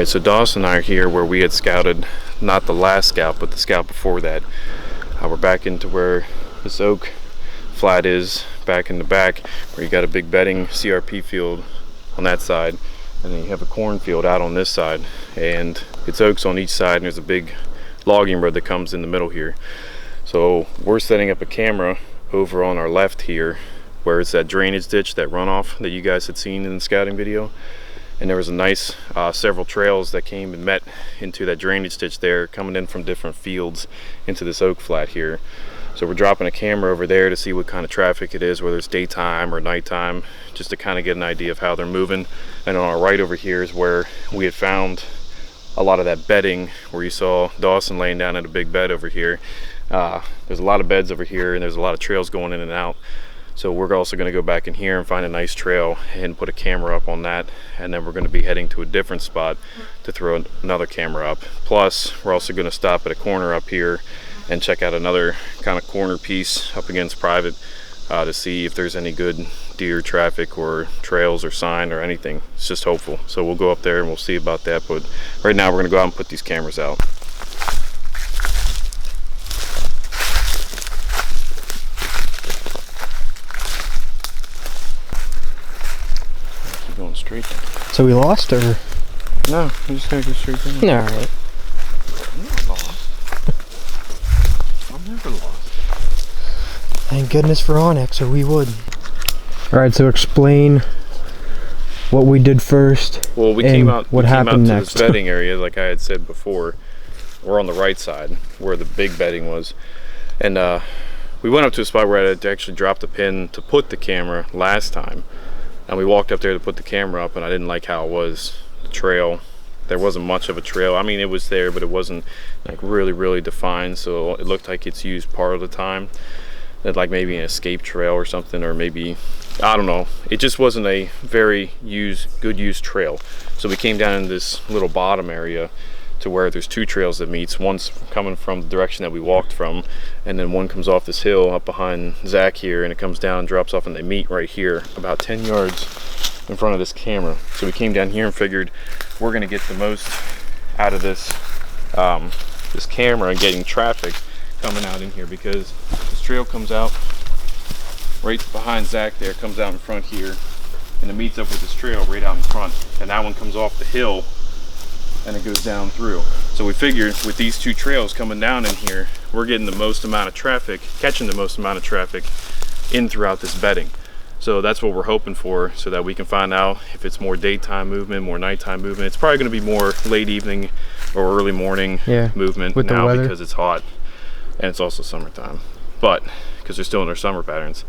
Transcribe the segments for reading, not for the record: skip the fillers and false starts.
Alright, so Dawson and I are here where we had scouted, not the last scout, but the scout before that. We're back into where this oak flat is, back in the back, where you got a big bedding CRP field on that side, and then you have a cornfield out on this side, and it's oaks on each side, and there's a big logging road that comes in the middle here. So we're setting up a camera over on our left here, where it's that drainage ditch, that runoff that you guys had seen in the scouting video. And there was a nice several trails that came and met into that drainage ditch there, coming in from different fields into this oak flat here. So we're dropping a camera over there to see what kind of traffic it is, whether it's daytime or nighttime, just to kind of get an idea of how they're moving. And on our right over here is where we had found a lot of that bedding, where you saw Dawson laying down in a big bed over here. There's a lot of beds over here, and there's a lot of trails going in and out. So we're also going to go back in here and find a nice trail and put a camera up on that, and then we're going to be heading to a different spot to throw another camera up. Plus we're also going to stop at a corner up here and check out another kind of corner piece up against private to see if there's any good deer traffic or trails or sign or anything. It's just hopeful. So we'll go up there and we'll see about that, but right now we're going to go out and put these cameras out. Going straight. So we lost, or? No, we're just gonna go straight down. Alright. I'm not lost. I'm never lost. Thank goodness for Onyx, or we would. Alright, so explain what we did first. Well, we came out happened to next. this bedding area, like I had said before. We're on the right side where the big bedding was, and we went up to a spot where I had actually dropped a pin to put the camera last time. And we walked up there to put the camera up, and I didn't like how it was. The trail, there wasn't much of a trail. I mean, it was there, but it wasn't like really defined, so it looked like it's used part of the time. Like maybe an escape trail or something, or maybe, I don't know. It just wasn't a very good used trail. So we came down in this little bottom area to where there's two trails that meets. One's coming from the direction that we walked from, and then one comes off this hill up behind Zach here, and it comes down and drops off, and they meet right here about 10 yards in front of this camera. So we came down here and figured we're gonna get the most out of this this camera and getting traffic coming out in here, because this trail comes out right behind Zach there, comes out in front here, and it meets up with this trail right out in front, and that one comes off the hill and it goes down through. So we figured with these two trails coming down in here, we're getting the most amount of traffic, catching the most amount of traffic in throughout this bedding. So that's what we're hoping for, so that we can find out if it's more daytime movement, more nighttime movement. It's probably going to be more late evening or early morning movement with now, the weather, because it's hot and it's also summertime, but because they're still in their summer patterns.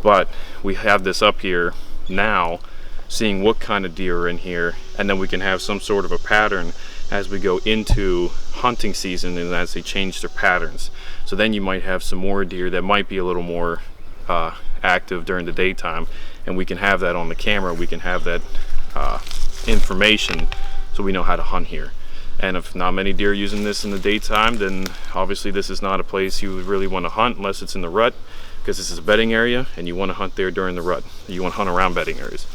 But we have this up here now, seeing what kind of deer are in here, and then we can have some sort of a pattern as we go into hunting season and as they change their patterns. So then you might have some more deer that might be a little more active during the daytime, and we can have that on the camera. We can have that information so we know how to hunt here. And if not many deer are using this in the daytime, then obviously this is not a place you would really want to hunt unless it's in the rut, because this is a bedding area and you want to hunt there during the rut. You want to hunt around bedding areas.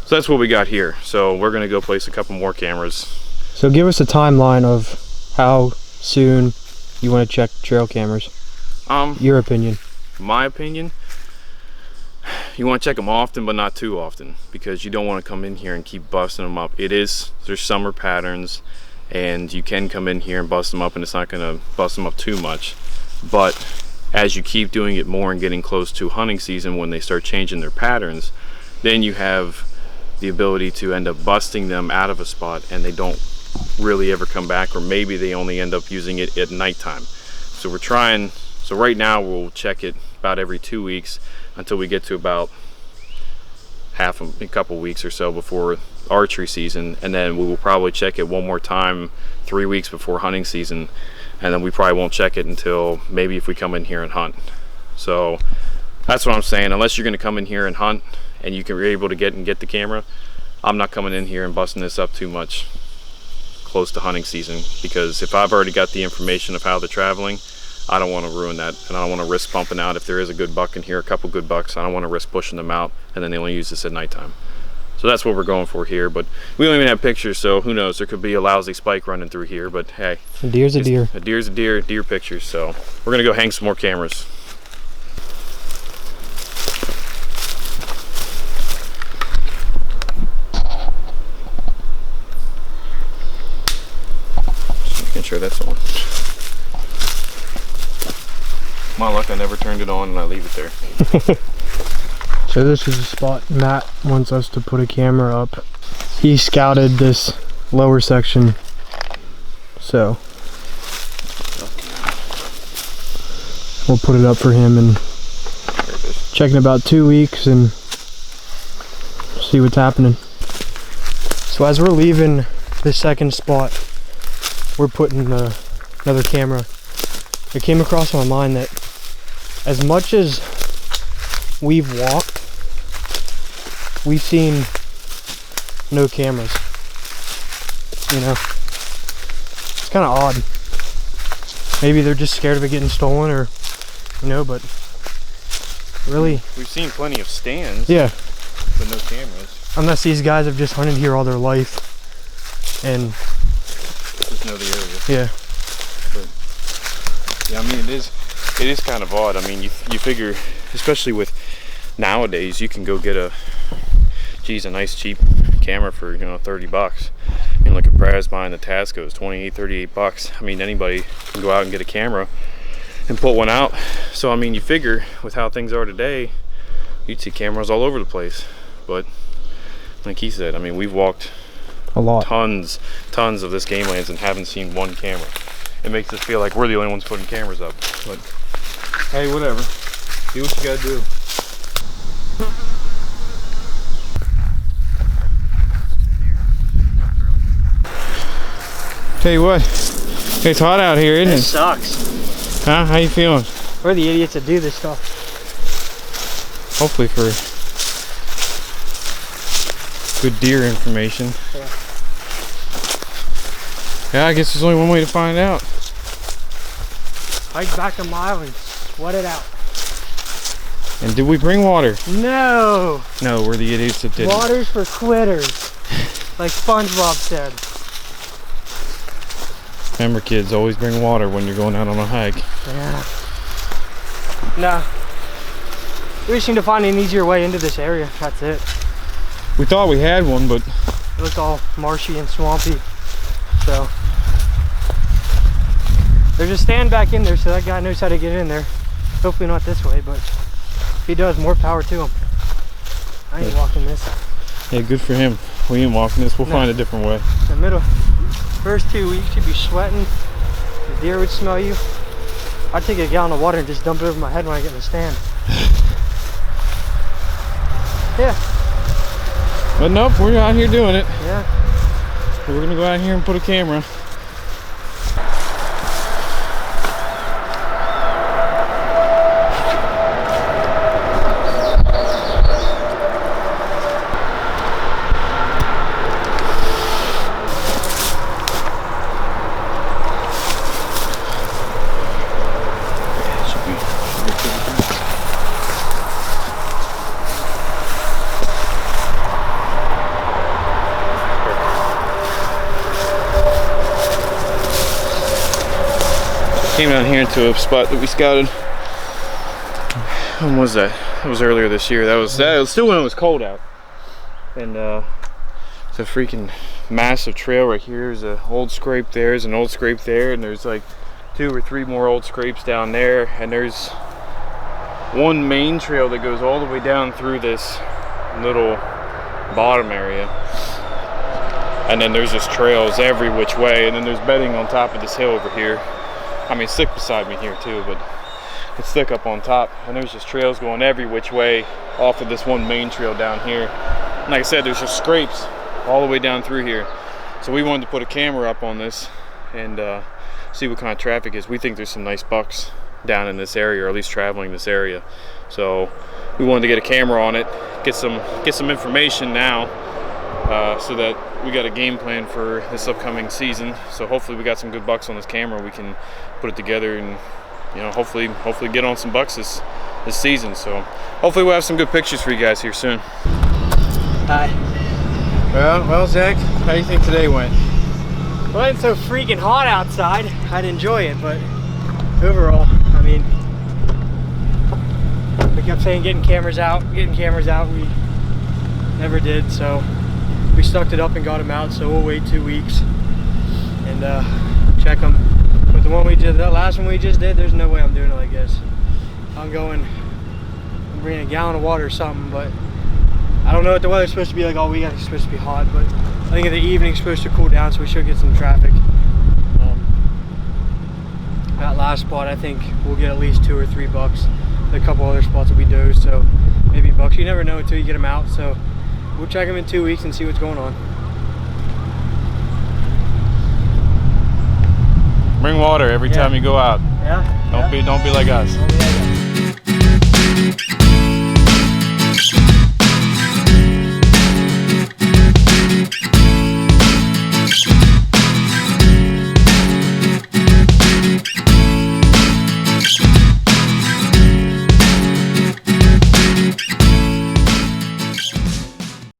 So that's what we got here. So we're gonna go place a couple more cameras. So give us a timeline of how soon you want to check trail cameras. Your opinion. My opinion, you want to check them often, but not too often, because you don't want to come in here and keep busting them up. There's summer patterns, and you can come in here and bust them up, and it's not gonna bust them up too much. But as you keep doing it more and getting close to hunting season, when they start changing their patterns, then you have the ability to end up busting them out of a spot, and they don't really ever come back, or maybe they only end up using it at nighttime. So we're trying, so right now we'll check it about every 2 weeks until we get to about a couple weeks or so before archery season, and then we will probably check it one more time 3 weeks before hunting season, and then we probably won't check it until maybe if we come in here and hunt. So that's what I'm saying. Unless you're going to come in here and hunt and you can be able to get the camera, I'm not coming in here and busting this up too much close to hunting season, because if I've already got the information of how they're traveling, I don't want to ruin that, and I don't want to risk bumping out. If there is a good buck in here, a couple good bucks, I don't want to risk pushing them out and then they only use this at nighttime. So that's what we're going for here, but we don't even have pictures, so who knows, there could be a lousy spike running through here, but hey. A deer's a deer. A deer's a deer, deer pictures, so we're gonna go hang some more cameras. Just making sure that's on. My luck, I never turned it on and I leave it there. So this is the spot Matt wants us to put a camera up. He scouted this lower section, so we'll put it up for him and check in about 2 weeks and see what's happening. So as we're leaving the second spot, we're putting another camera. It came across my mind that as much as we've walked, we've seen no cameras. You know, it's kind of odd. Maybe they're just scared of it getting stolen, or you know, but really, we've seen plenty of stands. Yeah, but no cameras. Unless these guys have just hunted here all their life and just know the area. Yeah. But yeah, I mean, it is kind of odd. I mean, you figure, especially with nowadays, you can go get a nice cheap camera for, you know, 30 bucks. You know, like a Praz buying the Tascos, 28, 38 bucks. I mean, anybody can go out and get a camera and put one out. So I mean, you figure with how things are today, you'd see cameras all over the place. But like he said, I mean, we've walked a lot, tons of this game lands and haven't seen one camera. It makes us feel like we're the only ones putting cameras up, but hey, whatever, do what you gotta do. Tell you what, it's hot out here, isn't it? It sucks. Huh? How you feeling? We're the idiots that do this stuff. Hopefully for good deer information. Yeah, I guess there's only one way to find out. Hike back a mile and sweat it out. And did we bring water? No! No, we're the idiots that didn't. Water's for quitters, like SpongeBob said. Remember, kids, always bring water when you're going out on a hike. Yeah. No. We just need to find an easier way into this area, that's it. We thought we had one, but it looked all marshy and swampy, so there's a stand back in there, so that guy knows how to get in there. Hopefully not this way, but if he does, more power to him. I ain't walking this. Yeah, good for him. We ain't walking this. We'll find a different way. The middle first 2 weeks you'd be sweating, the deer would smell you. I'd take a gallon of water and just dump it over my head when I get in the stand. Yeah. But nope, we're out here doing it. Yeah. We're gonna go out here and put a camera. Came down here into a spot that we scouted. When was that? That was earlier this year. That was still when it was cold out. And it's a freaking massive trail right here. There's an old scrape there, there's an old scrape there, and there's like 2 or 3 more old scrapes down there. And there's one main trail that goes all the way down through this little bottom area. And then there's just trails every which way, and then there's bedding on top of this hill over here. I mean, it's thick beside me here too, but it's thick up on top, and there's just trails going every which way off of this one main trail down here. And like I said, there's just scrapes all the way down through here. So we wanted to put a camera up on this and see what kind of traffic is. We think there's some nice bucks down in this area, or at least traveling this area. So we wanted to get a camera on it, get some information now, so that we got a game plan for this upcoming season. So hopefully we got some good bucks on this camera. We can put it together and, you know, hopefully get on some bucks this season. So hopefully we'll have some good pictures for you guys here soon. Hi. Well, Zach, how do you think today went? Well, it's so freaking hot outside. I'd enjoy it, but overall, I mean, we kept saying getting cameras out. We never did, so we stuck it up and got them out. So we'll wait 2 weeks and check them. But the one we did, that last one we just did, there's no way I'm doing it like this. I'm bringing a gallon of water or something, but I don't know what the weather's supposed to be like all week. It's supposed to be hot, but I think in the evening's supposed to cool down, so we should get some traffic. That last spot, I think we'll get at least 2 or 3 bucks. A couple other spots will be does, so maybe bucks. You never know until you get them out, so we'll check them in 2 weeks and see what's going on. Bring water every time you go out. Yeah. Don't be like us.